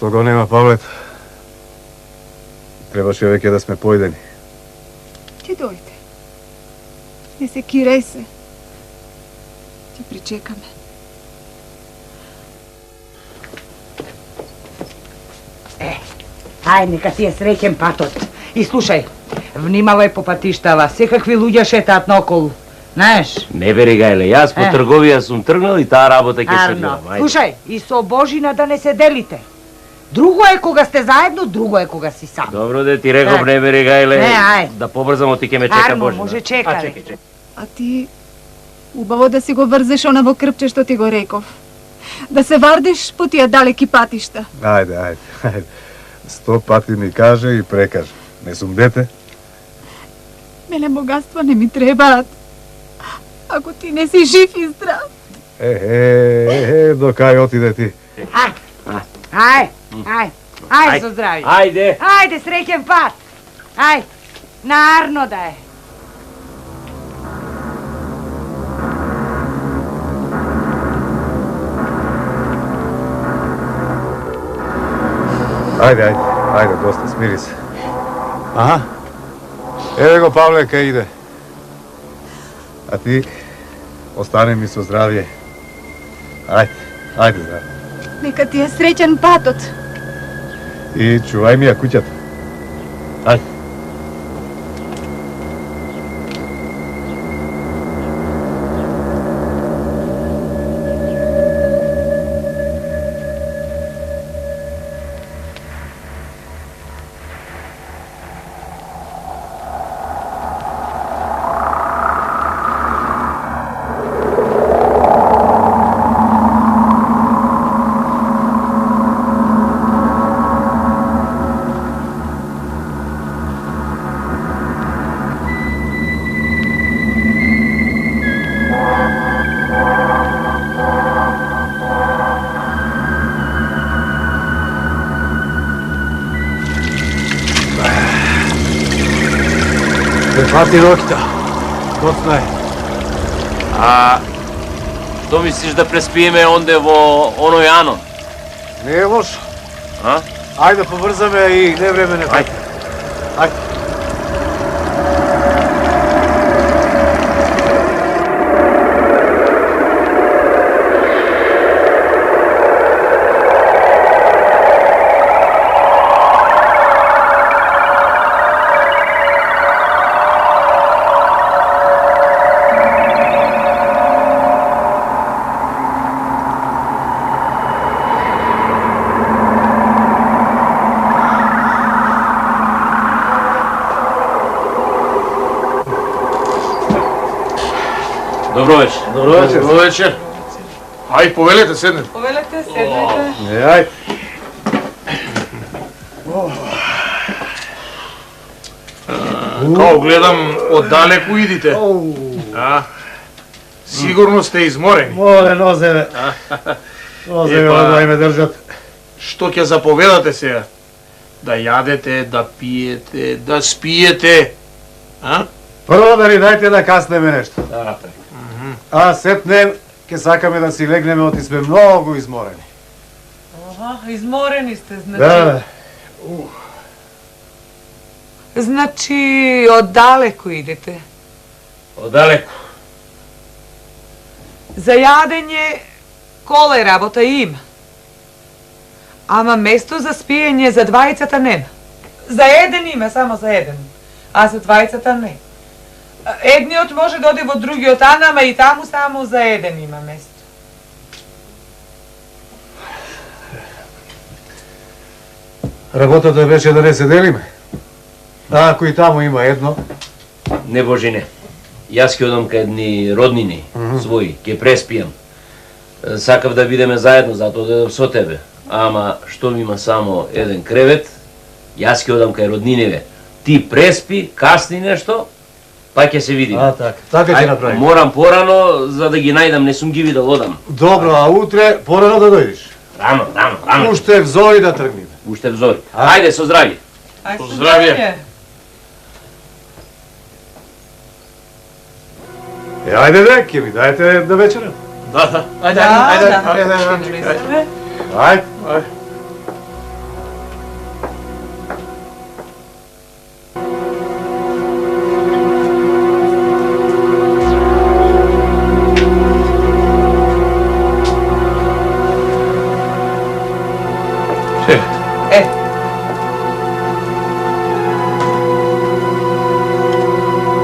Ako го нема Павлет, требаше веќе да сме појдени. Ќе дојде. Не се кирај се. Ќе причекаме. Ај, нека ти е среќен патот. И слушај, внимавај по патиштава, секакви луѓе шетаат наоколу. Знаеш? Не бери гајле, јас по трговија сум тргнал и таа работа ќе се гледам. Слушај, и со Божина да не се делите. Друго е кога сте заедно, друго е кога си сам. Добро де ти реков, не бери гајле. Да побрзамо, ти ќе ме чека Божина. Арно, може чека. А ти убаво да си го врзеш она во крпче што ти го реков. Да се вардиш по тие далеки патишта. Ајде. 100 пати ми каже и прекаже. Не сум дете. Мене богатства не ми требаат. Ако ти не си жив и здрав. До кај отиде ти? Ај, со здрави. Ајде, среќен пат. Ај, на Арно да е. Ајде, доста, смири се. Аха. Еве го Павле кај иде. А ти остане ми со здравје. Ајде здравје. Нека ти е среќен патот. И чувај ми ја куќата. Ајде. Фати роките. Доцна е. Што мислиш да преспиеме онде во оној Анон? Не е лошо. Ајде поврзаме и не време не фати. Ајде. Добро вечер. Добро вечер. Ај, повелете, седнете. Повелете, седнете. Ајде. Као гледам, оддалеку идите. Сигурно сте изморени. Моле, нозеве. Нозеве, да ме држат. Што ќе заповедате сега? Да јадете, да пиете, да спиете. Прво да ни дајте да каснеме нешто. А сетне ќе сакаме да си легнеме, оти сме многу изморени. Изморени сте, значи. Да. Значи, оддалеку идете. Одалеку. За јадење коле работа има. Ама место за спиење за двајцата нема. За еден има, само за еден. А за двајцата не. Едниот може да оди во другиот ама и таму само за еден има место. Работата беше да не се делиме. А ако и таму има едно? Не, Божине. Јас ќе одам кај едни роднини своји, ќе преспијам. Сакав да бидеме заедно, затоа да одам со тебе. Ама, што ми има само еден кревет, јас ќе одам кај родниниве. Ти преспи, касни нешто, па ќе се видиме. Така ќе направим. Морам порано, за да ги најдам, не сум ги видел, одам. Добро, а утре порано да дојдеш? Рано. Уште взори да тргнеме. Уште взори. Ајде, со здравје. Со здравје. Ајде де, ќе ми дајте да вечерам. Да. Ајде.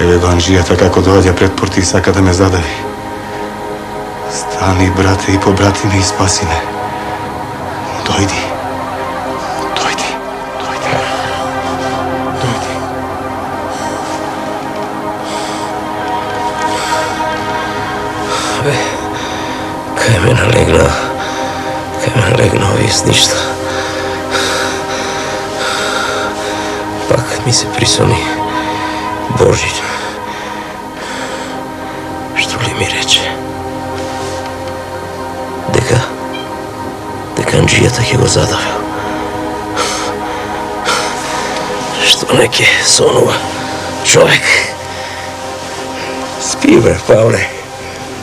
Еве го Анжијата како доаѓа пред порти и сака да ме задави. Стани, брате, и побрати ме и спаси ме. Дојди. Дојди. Дојди. Дојди. Кај ме налегна овис ништо. Пак ми се присони Божи. Што ли ми рече? Дека Анжијата ќе го задавил. Што не ќе сонува човек? Спи, бре, Павле.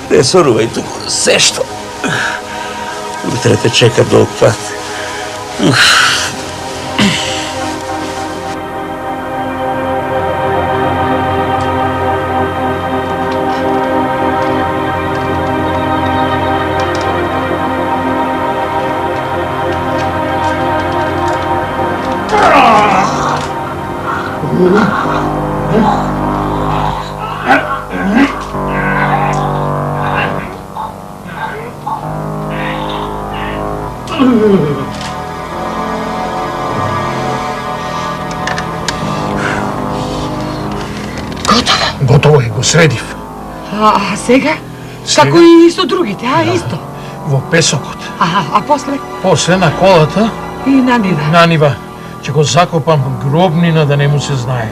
Не сонувај туку, се што. Утре те чека долг пат. Готово е, го средив. А сега? Како и со другите, исто? Во песокот. А после? После на колата, И на нива. на нива, ќе го закопам гробнина да не му се знае.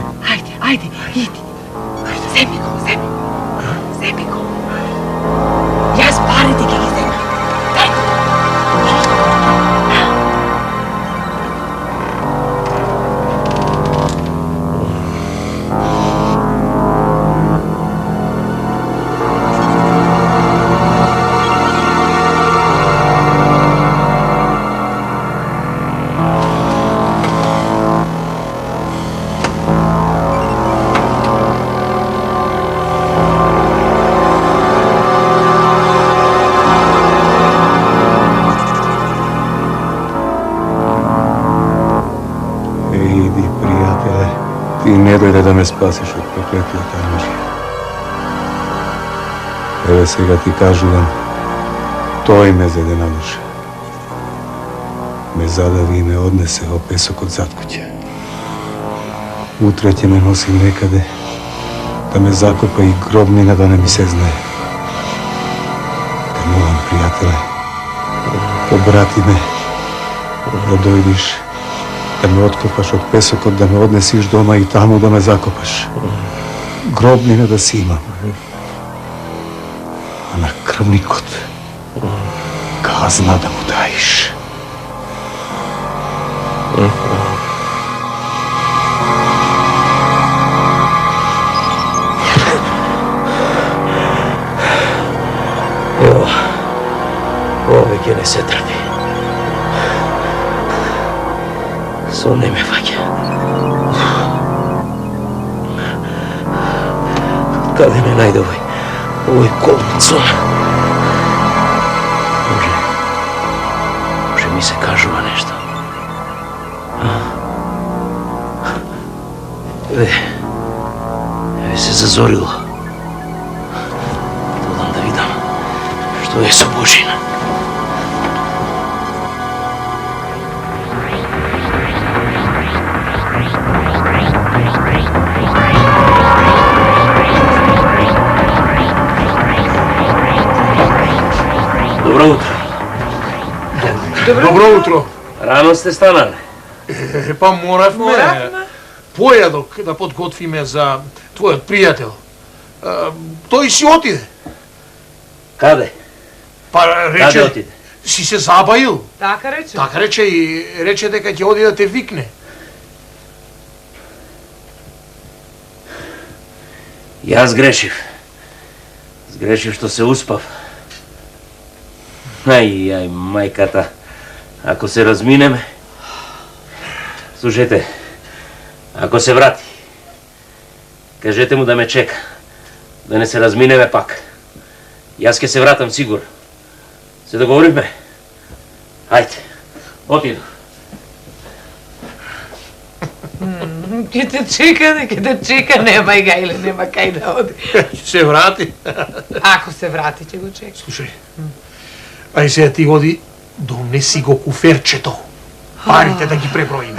Ајде, иди. Земи го. Јас парите ќе ги земам. Иди, пријателе, ти не дојде да ме спасиш од проклетијата Анжија. Еве сега ти кажувам, тој ме зеде на душа. Ме задави и ме однесе во песокот зад куќа. Утре ќе ме носи некаде, да ме закопа и гробнина да не ми се знае. Те молам, пријателе, побрати ме, да дојдиш, да ме откопаш од песокот, да ме однесиш дома и таму да ме закопаш. Гробнина да си имам. А на крвникот казна да му даиш. Ова ќе не се трпи. Сон не ме фаќа. Каде ме најде овој колнат сон? Може ми се кажува нешто. Еве се зазорило. Додам да видам што е со Божина. Добро утро. Добро утро. Рано сте станали. Па моравме појадок да подготвиме за твојот пријател. Тој си отиде. Каде? Па Каде рече, отиде? си се забаил. Така рече. Така рече и рече дека ќе оди да те викне. Јас грешив. Сгрешив што се успав. Ај, мајката. Ако се разминеме... Слушайте, ако се врати, кажете му да ме чека. Да не се разминеме пак. Јас ќе се вратам сигурно. Се договоривме? Ајде, отидов. Ке те чека, нема и гајле, нема кај да оди. Се врати. Ако се врати, ќе го чека. Слушај, ај сега ти оди, донеси го куферчето. Парите да ги преброиме.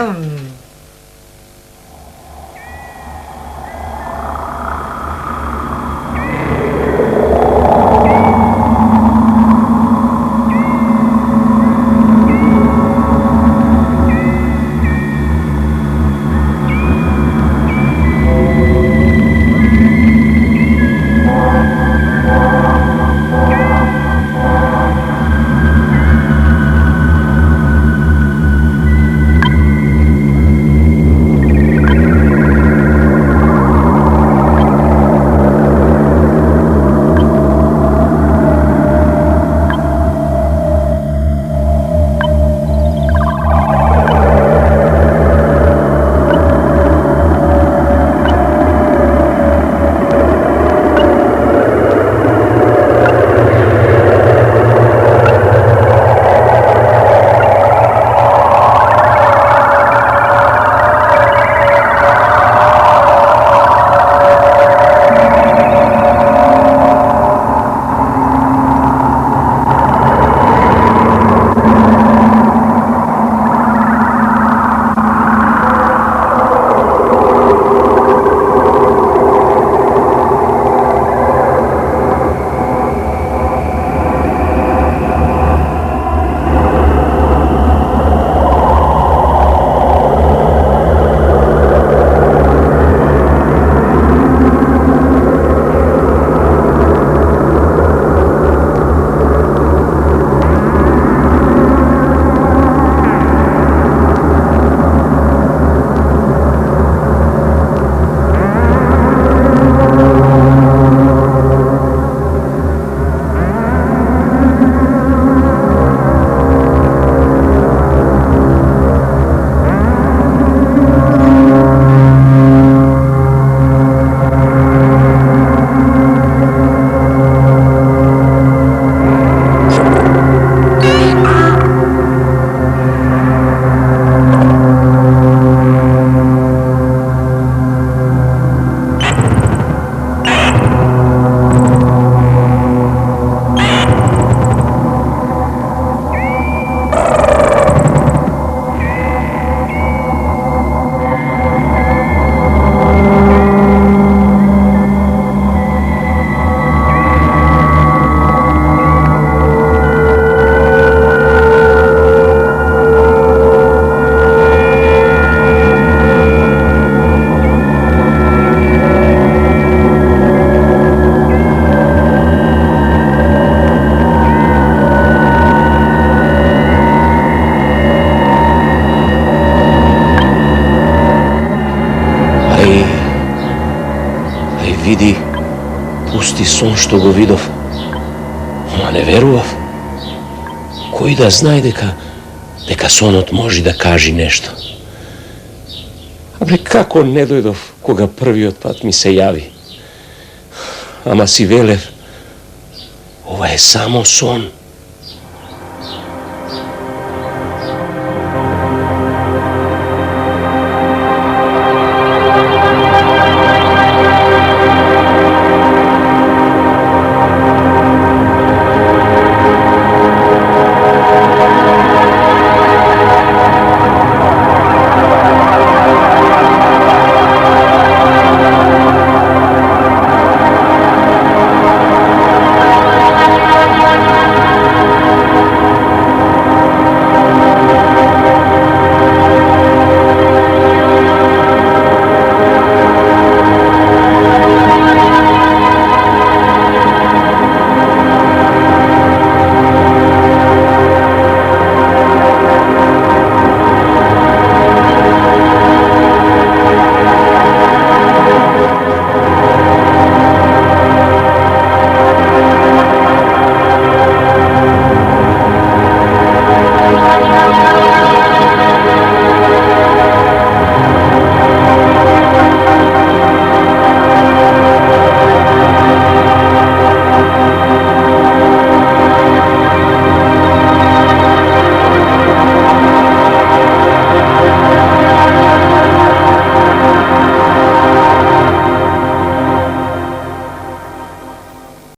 види пусти сон што го видов. Ама не верував. Кој да знае дека сонот може да кажи нешто. Абре, како не дојдов кога првиот пат ми се јави? Ама си велев, ова е само сон.